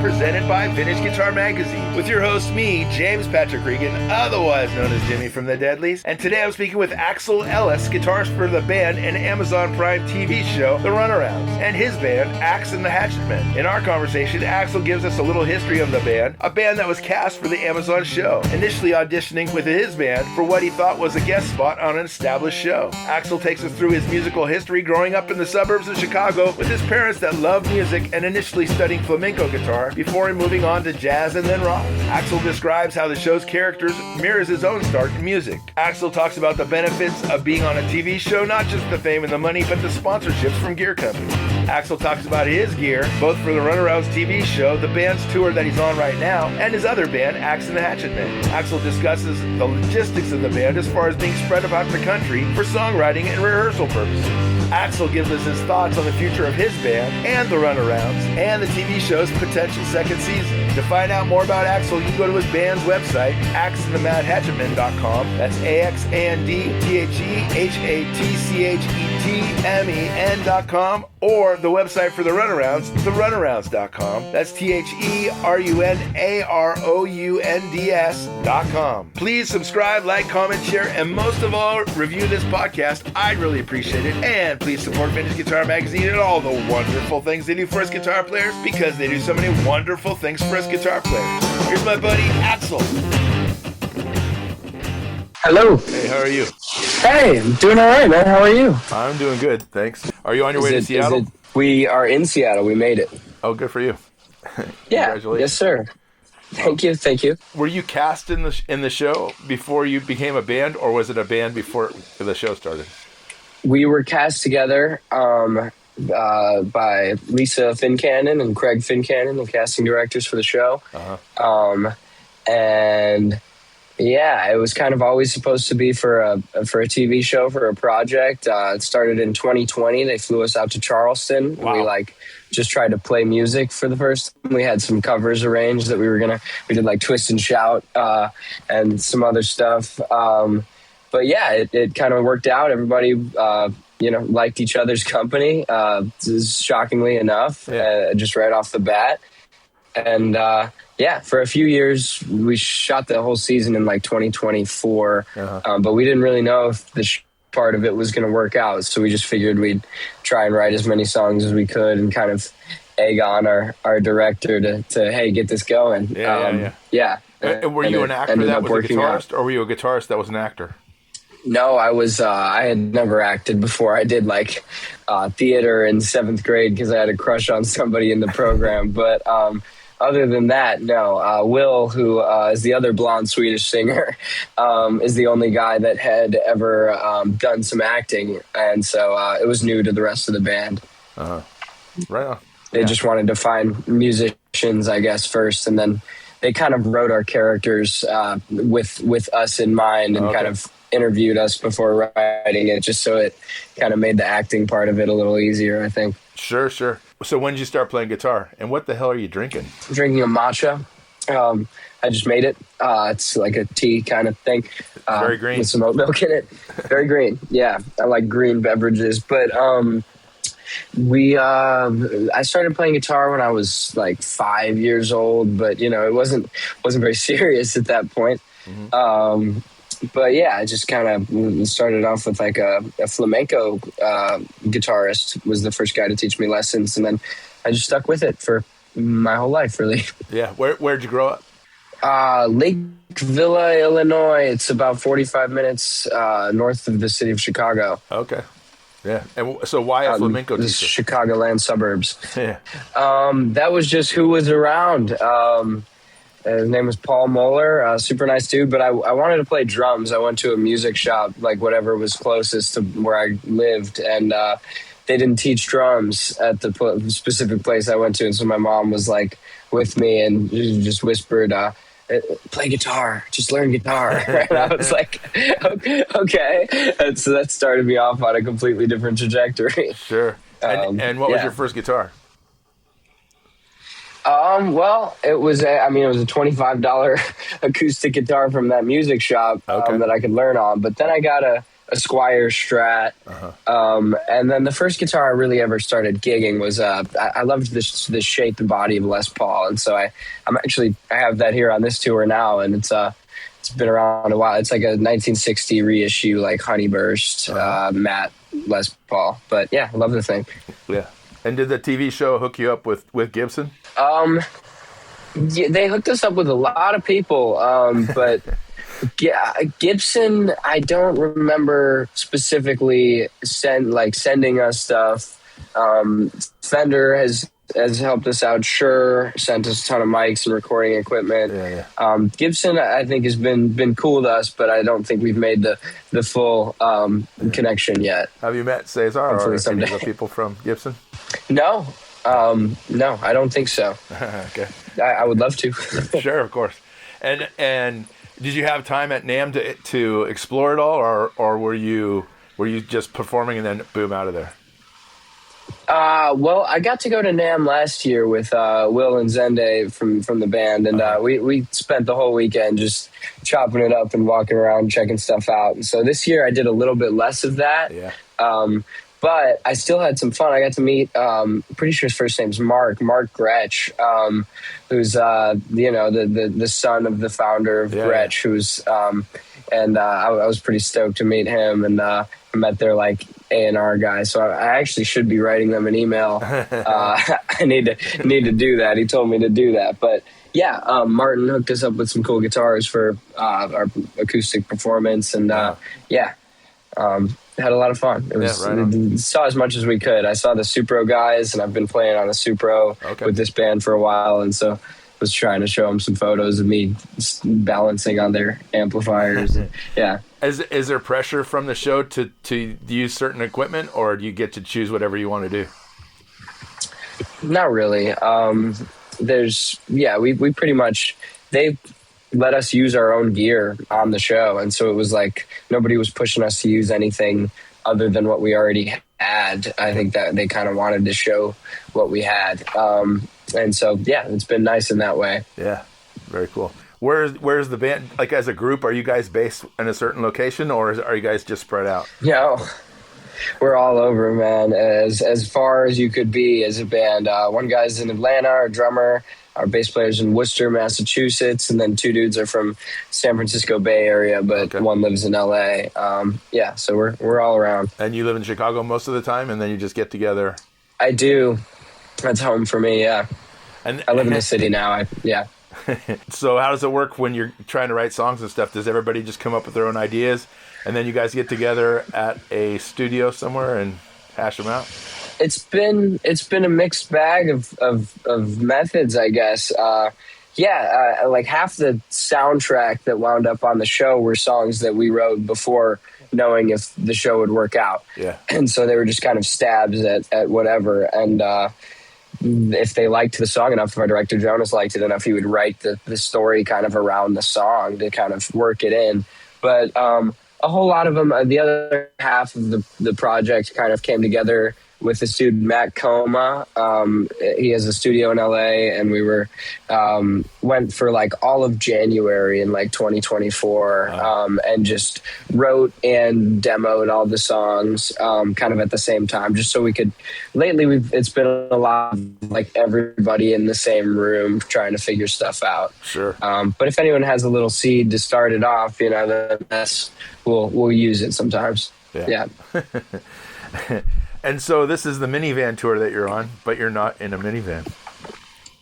presented by Vintage Guitar Magazine, with your host, me, James Patrick Regan, otherwise known as Jimmy from the Deadlies. And today I'm speaking with Axel Ellis, guitarist for the band and Amazon Prime TV show, The Runarounds, and his band, Axe and the Hatchetmen. In our conversation, Axel gives us a little history of the band, a band that was cast for the Amazon show, initially auditioning with his band for what he thought was a guest spot on an established show. Axel takes us through his musical history growing up in the suburbs of Chicago with his parents that loved music and initially studying flamenco guitar before moving on to jazz and then rock. Axel describes how the show's characters mirrors his own start in music. Axel talks about the benefits of being on a TV show, not just the fame and the money, but the sponsorships from gear companies. Axel talks about his gear, both for the Runarounds TV show, the band's tour that he's on right now, and his other band, Axe and the Hatchetmen. Axel discusses the logistics of the band as far as being spread about the country for songwriting and rehearsal purposes. Axel gives us his thoughts on the future of his band and the Runarounds and the TV show's potential second season. To find out more about Axel, you can go to his band's website, axeandthemadhatchetmen.com. That's AXANDTHATCHETMEN.com, or the website for the Runarounds, therunarounds.com. That's THERUNAROUNDS.com. Please subscribe, like, comment, share, and most of all, review this podcast. I'd really appreciate it. And please support Vintage Guitar Magazine and all the wonderful things they do for us guitar players, because they do so many wonderful things for us guitar players. Here's my buddy Axel. Hello. Hey, how are you? Hey, I'm doing all right, man. How are you? I'm doing good, thanks. Are you on your way to Seattle? We are in Seattle. We made it. Oh, good for you. Yeah. Congratulations. Yes, sir. Thank you. Were you cast in the show before you became a band, or was it a band before the show started? We were cast together by Lisa Fincannon and Craig Fincannon, the casting directors for the show. Uh-huh. And yeah, it was kind of always supposed to be for a TV show, for a project. It started in 2020. They flew us out to Charleston. Wow. We just tried to play music for the first time. We had some covers arranged that we did like Twist and Shout and some other stuff. But yeah, it kind of worked out. Everybody, liked each other's company, shockingly enough, just right off the bat. And for a few years, we shot the whole season in like 2024. Uh-huh. But we didn't really know if the part of it was going to work out. So we just figured we'd try and write as many songs as we could and kind of egg on our director to hey, get this going. Yeah. And were you an actor that was a guitarist, or were you a guitarist that was an actor? No, I was. I had never acted before. I did theater in 7th grade because I had a crush on somebody in the program. But other than that, no. Will, who is the other blonde Swedish singer, is the only guy that had ever done some acting, and so it was new to the rest of the band. Right on. They just wanted to find musicians, I guess, first, and then they kind of wrote our characters with us in mind, and kind of interviewed us before writing it, just so it kind of made the acting part of it a little easier, I think. Sure. So when did you start playing guitar, and what the hell are you drinking? I'm drinking a matcha. I just made it. It's like a tea kind of thing. Very green. With some oat milk in it. Very green. Yeah, I like green beverages. But I started playing guitar when I was like 5 years old, but it wasn't very serious at that point. Mm-hmm. But yeah, I just kind of started off with like a flamenco guitarist was the first guy to teach me lessons, and then I just stuck with it for my whole life, really. Yeah. Where'd you grow up? Lake Villa, Illinois. It's about 45 minutes north of the city of Chicago. Okay. Yeah. And so why a flamenco the teacher? Chicagoland suburbs. Yeah. That was just who was around. His name was Paul Moeller, super nice dude, but I wanted to play drums. I went to a music shop, like whatever was closest to where I lived, and they didn't teach drums at the specific place I went to, and so my mom was like with me and just whispered, play guitar, just learn guitar. And I was like, okay. And so that started me off on a completely different trajectory. Sure. And what was your first guitar? Well, it was a $25 acoustic guitar from that music shop that I could learn on. But then I got a a Squire Strat. And then the first guitar I really ever started gigging was I loved the shape and body of Les Paul, and so I have that here on this tour now, and it's been around a while. It's like a 1960 reissue, like Honeyburst matte Les Paul. But yeah, I love the thing. Yeah. And did the TV show hook you up with Gibson? Yeah, they hooked us up with a lot of people, but Gibson, I don't remember specifically sending us stuff. Fender has helped us out. Sure, sent us a ton of mics and recording equipment. Yeah. Gibson, I think, has been cool to us, but I don't think we've made the full connection yet. Have you met Cesar or any of the people from Gibson? No, I don't think so. Okay. I would love to. Sure, of course. And did you have time at NAMM to explore it all, or were you just performing and then boom, out of there? Well, I got to go to NAMM last year with Will and Zende from the band, and we spent the whole weekend just chopping it up and walking around, checking stuff out. And so this year I did a little bit less of that. Yeah. But I still had some fun. I got to meet, pretty sure his first name's Mark Gretsch, who's, the son of the founder of Gretsch, who's, and I was pretty stoked to meet him, and I met their like A&R guy. So I actually should be writing them an email. I need to do that. He told me to do that. But yeah, Martin hooked us up with some cool guitars for our acoustic performance, and had a lot of fun. It was saw as much as we could. I saw the Supro guys, and I've been playing on a Supro with this band for a while, and so was trying to show them some photos of me balancing on their amplifiers. Yeah. Is there pressure from the show to use certain equipment, or do you get to choose whatever you want to do? Not really. We pretty much, they let us use our own gear on the show, and so it was like nobody was pushing us to use anything other than what we already had. I think that they kind of wanted to show what we had, and so it's been nice in that way. Yeah, very cool. Where's the band, like as a group? Are you guys based in a certain location, or are you guys just spread out? No, we're all over, man, as far as you could be as a band. One guy's in Atlanta, our drummer. Our bass player's in Worcester, Massachusetts, and then two dudes are from San Francisco Bay Area, but one lives in LA. So we're all around. And you live in Chicago most of the time, and then you just get together? I do. That's home for me, yeah. And I live in the city now. So how does it work when you're trying to write songs and stuff? Does everybody just come up with their own ideas, and then you guys get together at a studio somewhere and hash them out? It's been a mixed bag of methods, I guess. Like half the soundtrack that wound up on the show were songs that we wrote before knowing if the show would work out. Yeah. And so they were just kind of stabs at whatever. And if they liked the song enough, if our director Jonas liked it enough, he would write the story kind of around the song to kind of work it in. But a whole lot of them, the other half of the project kind of came together with this dude, Matt Coma. He has a studio in LA, and we went for like all of January in like 2024, and just wrote and demoed all the songs kind of at the same time, just so we could. Lately, it's been a lot of like everybody in the same room trying to figure stuff out. Sure. But if anyone has a little seed to start it off, then we'll use it sometimes. Yeah. And so this is the minivan tour that you're on, but you're not in a minivan.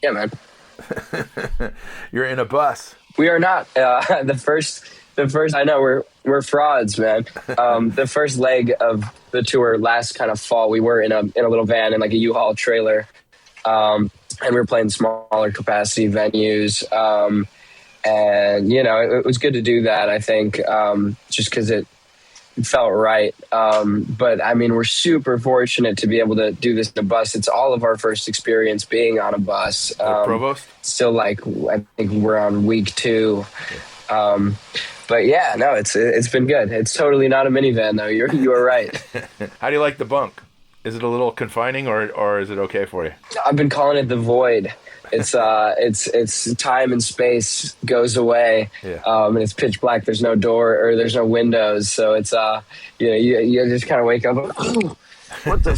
Yeah, man. You're in a bus. We are not. The first. I know we're frauds, man. The first leg of the tour last kind of fall, we were in a little van in like a U-Haul trailer, and we were playing smaller capacity venues. And it was good to do that. I think just because it felt right. But I mean, we're super fortunate to be able to do this in a bus. It's all of our first experience being on a bus. Provost? Still, like, I think we're on week 2. But yeah, no, it's been good. It's totally not a minivan though. You are right. How do you like the bunk? Is it a little confining, or is it okay for you? I've been calling it the void. It's time and space goes away, and it's pitch black. There's no door or there's no windows, so it's you just kind of wake up. What the?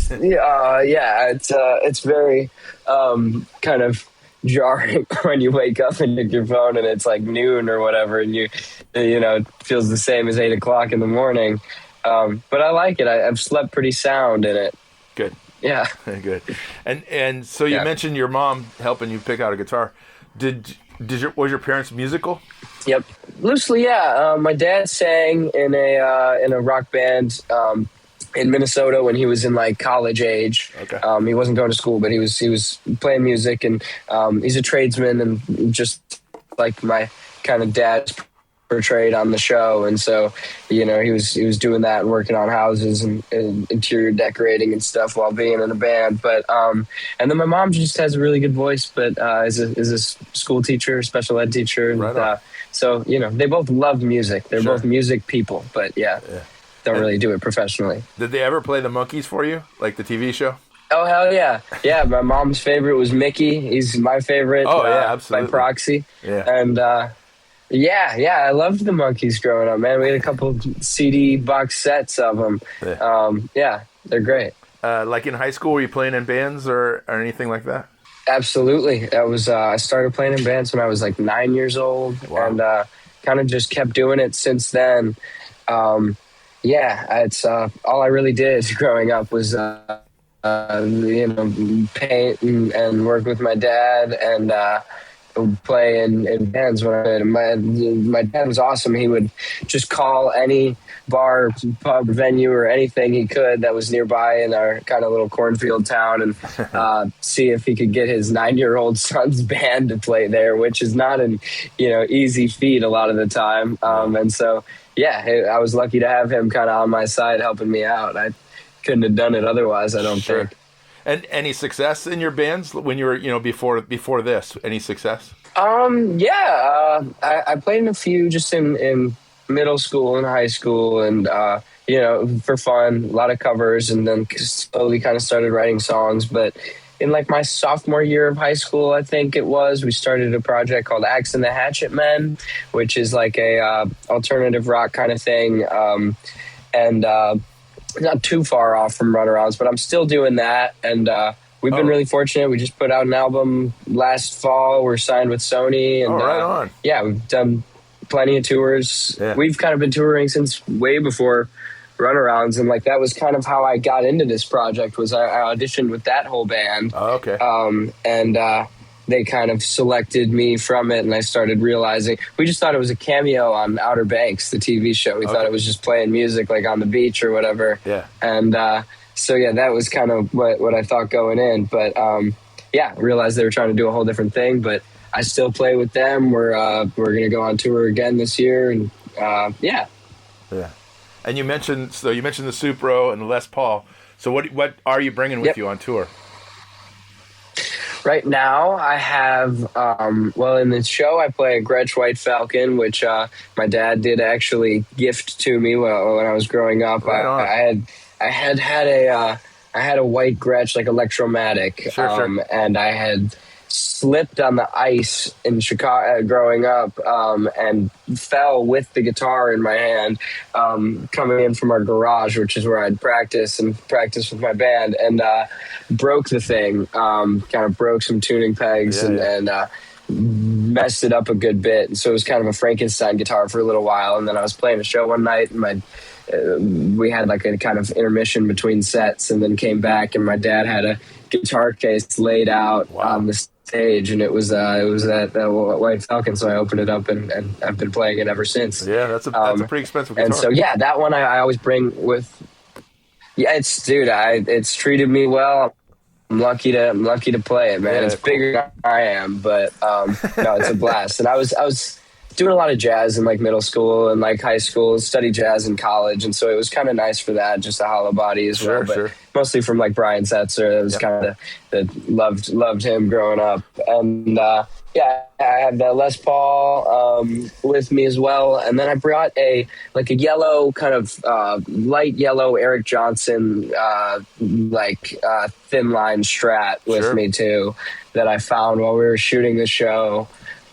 It's very kind of jarring when you wake up and look your phone and it's like noon or whatever, and it feels the same as 8 o'clock in the morning. But I like it. I've slept pretty sound in it. Good. Yeah. Good. And so you mentioned your mom helping you pick out a guitar. Was your parents musical? Yep. Loosely, yeah. My dad sang in a rock band in Minnesota when he was in like college age. Okay. He wasn't going to school, but he was playing music, and he's a tradesman, and just like my kind of dad's portrayed on the show. And so he was doing that and working on houses and interior decorating and stuff while being in a band. But and then my mom just has a really good voice, but is a school teacher, special ed teacher, and so they both love music. They're both music people, but don't really do it professionally. Did they ever play the Monkees for you, like the TV show? Oh, hell yeah. Yeah, my mom's favorite was Mickey. He's my favorite. Oh, yeah, absolutely. By proxy. Yeah. And I loved the Monkees growing up, man. We had a couple CD box sets of them. Yeah. They're great. Like in high school, were you playing in bands or anything like that? Absolutely. I started playing in bands when I was like 9 years old. Wow. And kind of just kept doing it since then. It's all I really did growing up was paint and work with my dad and play in bands when I did. My dad was awesome. He would just call any bar, pub, venue, or anything he could that was nearby in our kind of little cornfield town, and see if he could get his 9-year-old son's band to play there, which is not an easy feat a lot of the time. And so I was lucky to have him kind of on my side helping me out. I couldn't have done it otherwise, I don't think. And any success in your bands when you were, before this? Any success? I played in a few just in middle school and high school, and for fun, a lot of covers, and then slowly kind of started writing songs. But in like my sophomore year of high school, I think it was, we started a project called Axe and the Hatchet Men, which is like a alternative rock kind of thing, and not too far off from Runarounds, but I'm still doing that. And we've been really fortunate. We just put out an album last fall. We're signed with Sony. And, right on. Yeah, we've done plenty of tours. Yeah. We've kind of been touring since way before Runarounds. And like that was kind of how I got into this project, was I auditioned with that whole band. Oh, okay. And they kind of selected me from it, and I started realizing we just thought it was a cameo on Outer Banks, the TV show. We thought it was just playing music like on the beach or whatever. Yeah. And that was kind of what I thought going in. But realized they were trying to do a whole different thing. But I still play with them. We're gonna go on tour again this year, and Yeah. And you mentioned the Supro and the Les Paul. So what are you bringing with you on tour? Right now, I have, in the show, I play a Gretsch White Falcon, which my dad did actually gift to me when I was growing up. Right I had a white Gretsch, like Electromatic, sure. And I had slipped on the ice in Chicago growing up, and fell with the guitar in my hand, coming in from our garage, which is where I'd practice with my band, and broke the thing, kind of broke some tuning pegs and messed it up a good bit. And so it was kind of a Frankenstein guitar for a little while. And then I was playing a show one night, and we had like a kind of intermission between sets, and then came back, and my dad had a guitar case laid out on the stage, and it was that White Falcon. So I opened it up, and I've been playing it ever since. Yeah, that's a pretty expensive guitar. And so that one I always bring with. Yeah, it's treated me well. I'm lucky to play it, man. Yeah, it's bigger than I am, but no, it's a blast. And I was doing a lot of jazz in like middle school and like high school, studied jazz in college, and so it was kind of nice for that, just a hollow body as well. But mostly from like Brian Setzer. It was kind of that loved him growing up. And yeah, I have the Les Paul with me as well. And then I brought a yellow kind of light yellow Eric Johnson thin line Strat with me too, that I found while we were shooting the show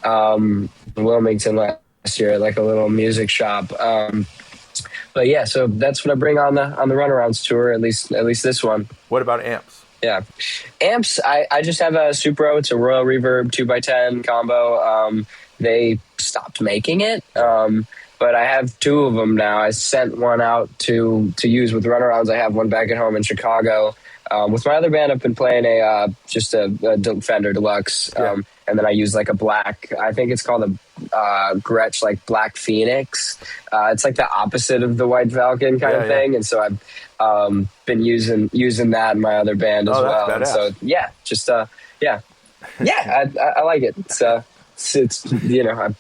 in Wilmington last year, like a little music shop. But yeah, so that's what I bring on the Runarounds tour, at least this one. What about amps? Yeah. Amps, I just have a Supro. It's a Royal Reverb 2x10 combo. They stopped making it, but I have two of them now. I sent one out to use with Runarounds. I have one back at home in Chicago. With my other band, I've been playing a Fender Deluxe, and then I use like a black, I think it's called a Gretsch, like Black Phoenix. It's like the opposite of the White Falcon kind of thing, and so I've been using that in my other band as well. And so I like it. It's I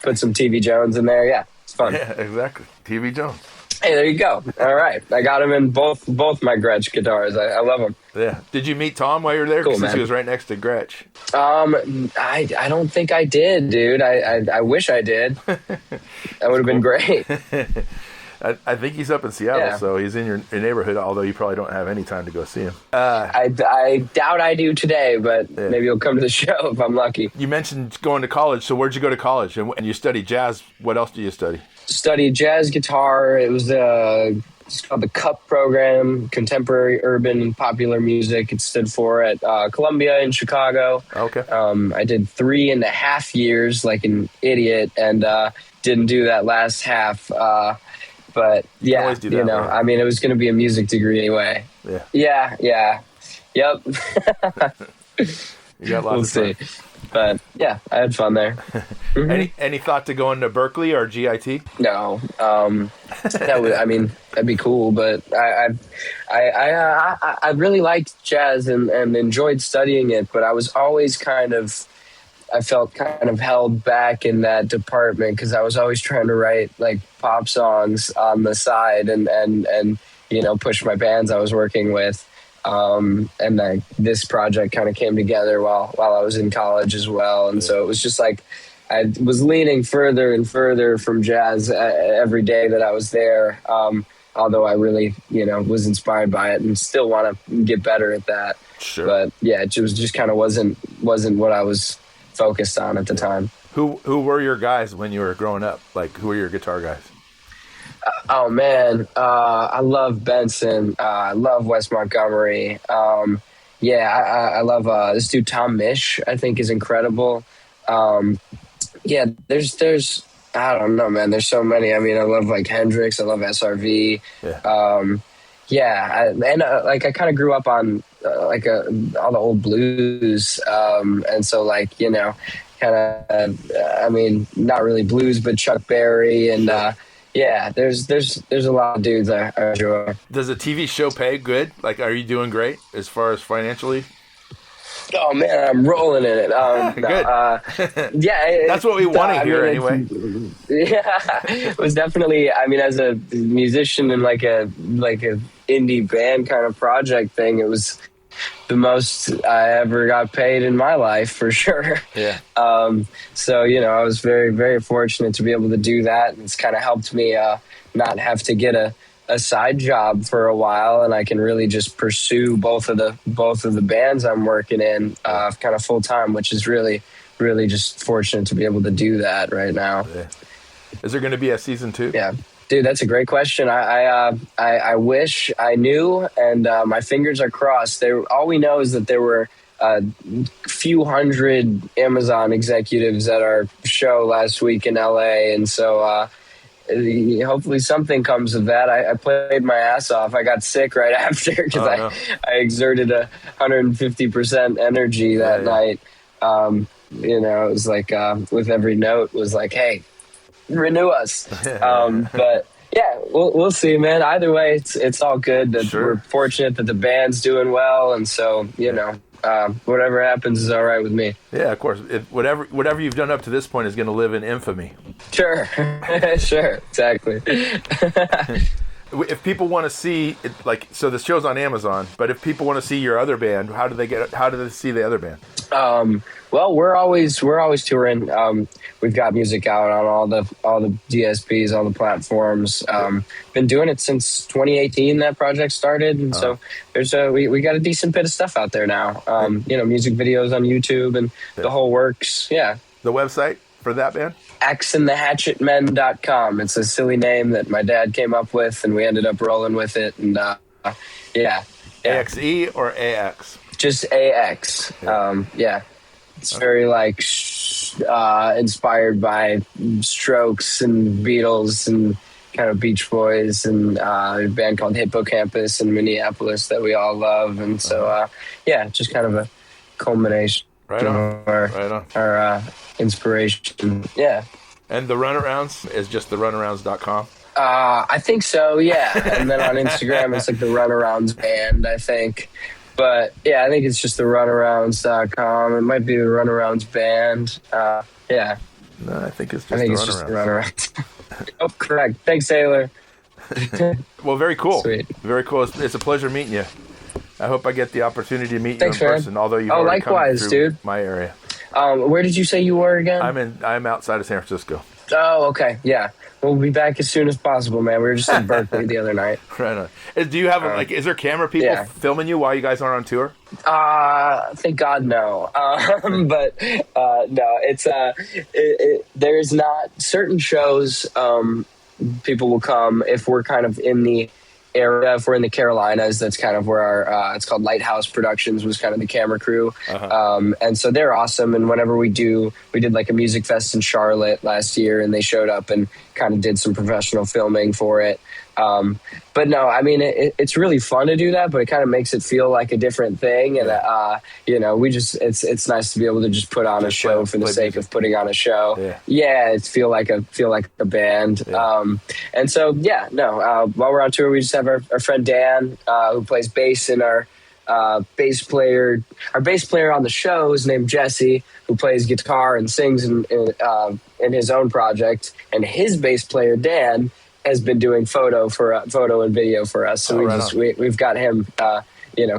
put some TV Jones in there. Yeah, it's fun. Yeah, exactly. TV Jones. Hey, there you go. All right. I got him in both my Gretsch guitars. I love them. Yeah. Did you meet Tom while you were there? Cool, Since man. he was right next to Gretsch. I don't think I did, dude. I wish I did. That would have been great. I think he's up in Seattle, so he's in your neighborhood, although you probably don't have any time to go see him. I doubt I do today, but maybe he'll come to the show if I'm lucky. You mentioned going to college, so where'd you go to college? And you studied jazz. What else do you study? Studied jazz guitar. It was it's called the CUP program, Contemporary Urban and Popular Music. It stood for at Columbia in Chicago. Okay. I did 3.5 years like an idiot and didn't do that last half. But yeah, I mean, it was going to be a music degree anyway. Yeah. Yep. You got lots of time. But yeah, I had fun there. Any thought to going to Berkeley or GIT? No, that'd be cool. But I really liked jazz and enjoyed studying it. But I was always I felt kind of held back in that department because I was always trying to write like pop songs on the side and push my bands I was working with. And this project kind of came together while I was in college as well. And so it was just like I was leaning further and further from jazz every day that I was there. Although I really, was inspired by it and still want to get better at that. Sure. But yeah, it was just kind of wasn't what I was focused on at the time. Who were your guys when you were growing up? Like, who were your guitar guys? Oh man, I love Benson. I love Wes Montgomery. I love this dude Tom Misch. I think is incredible. There's I don't know, man. There's so many. I mean, I love like Hendrix. I love SRV. I kind of grew up on all the old blues, and so not really blues, but Chuck Berry and. There's a lot of dudes I enjoy. Does the TV show pay good? Like, are you doing great as far as financially? Oh man, I'm rolling in it. Good. That's what we want to hear anyway. Yeah, it was definitely. I mean, as a musician and like a indie band kind of project thing, it was the most I ever got paid in my life for sure. Yeah. So, I was very, very fortunate to be able to do that. And it's kind of helped me not have to get a side job for a while. And I can really just pursue both of the bands I'm working in kind of full time, which is really, really just fortunate to be able to do that right now. Yeah. Is there going to be a season 2? Yeah. Dude, that's a great question. I wish I knew, and my fingers are crossed. All we know is that there were a few hundred Amazon executives at our show last week in LA, and so hopefully something comes of that. I played my ass off. I got sick right after because I exerted 150% energy that night. It was like with every note was like, hey, renew us. But yeah, we'll see, man. Either way, it's all good. That we're fortunate that the band's doing well, and so whatever happens is all right with me. Yeah, of course. Whatever you've done up to this point is going to live in infamy. Sure, sure, exactly. If people want to see it, like, so the show's on Amazon, but if people want to see your other band, how do they see the other band? Well, we're always touring. We've got music out on all the DSPs, all the platforms. Been doing it since 2018. That project started, and so there's we got a decent bit of stuff out there now. Music videos on YouTube and the whole works. Yeah. The website for that band? axeandthehatchetmen.com. It's a silly name that my dad came up with, and we ended up rolling with it. And yeah. AXE or AX? Just AX. Yeah. It's very inspired by Strokes and Beatles and kind of Beach Boys and a band called Hippocampus in Minneapolis that we all love. And so, just kind of a culmination of our inspiration. Yeah. And the Runarounds is just the runarounds.com? I think so, yeah. And then on Instagram, it's like the Runarounds Band, I think. But yeah, I think it's just the runarounds.com. It might be the Runarounds Band. Yeah. No, I think it's just just the Runarounds. Oh, correct. Thanks, Taylor. Well, very cool. Sweet. Very cool. It's a pleasure meeting you. I hope I get the opportunity to meet you in person, man. Although you've already likewise, come through dude. my area. Where did you say you were again? I'm outside of San Francisco. Oh, okay. Yeah. We'll be back as soon as possible, man. We were just in Berkeley the other night. Right on. Do you have is there camera people filming you while you guys aren't on tour? Thank God, no. But no, it's there's not certain shows. People will come if we're kind of in the area. If we're in the Carolinas, that's kind of where our it's called Lighthouse Productions was kind of the camera crew. And so they're awesome. And whenever we did like a music fest in Charlotte last year, and they showed up and kind of did some professional filming for it. But no, I mean, it's really fun to do that, but it kind of makes it feel like a different thing. And, it's nice to be able to just put on a show for the sake of putting on a show. Yeah. It's feel like a band. Yeah. And so, while we're on tour, we just have our friend Dan, who plays bass in our bass player on the show is named Jesse, who plays guitar and sings in his own project. And his bass player, Dan, has been doing photo and video for us. So we've got him,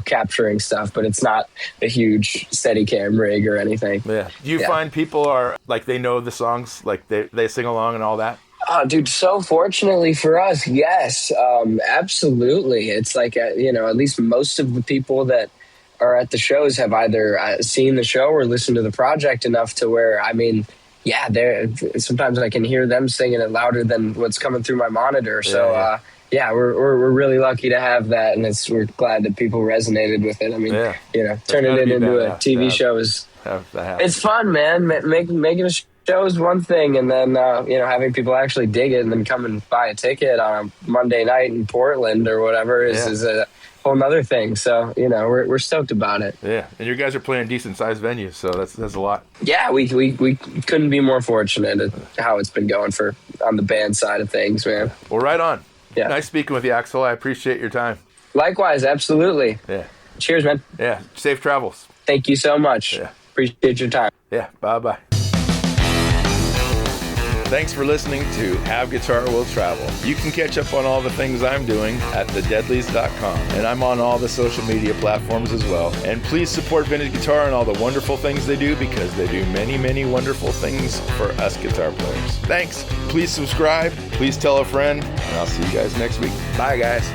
capturing stuff, but it's not a huge Steadicam rig or anything. Yeah. Do you find people are like, they know the songs, like they sing along and all that? Oh, dude, so fortunately for us, yes, absolutely. It's like, at least most of the people that are at the shows have either seen the show or listened to the project enough to where, I mean, sometimes I can hear them singing it louder than what's coming through my monitor. So, we're really lucky to have that, and we're glad that people resonated with it. I mean, turning it into a TV show is it's fun, man. Making a show is one thing, and then having people actually dig it and then come and buy a ticket on a Monday night in Portland or whatever is a whole nother thing. So we're stoked about it. Yeah, and you guys are playing decent sized venues, so that's a lot. Yeah, we couldn't be more fortunate at how it's been going on the band side of things, man. Well, right on. Yeah. Nice speaking with you, Axel. I appreciate your time. Likewise, absolutely. Yeah. Cheers, man. Yeah. Safe travels. Thank you so much. Yeah. Appreciate your time. Yeah. Bye-bye. Thanks for listening to Have Guitar Will Travel. You can catch up on all the things I'm doing at thedeadlies.com. And I'm on all the social media platforms as well. And please support Vintage Guitar and all the wonderful things they do, because they do many, many wonderful things for us guitar players. Thanks. Please subscribe. Please tell a friend. And I'll see you guys next week. Bye, guys.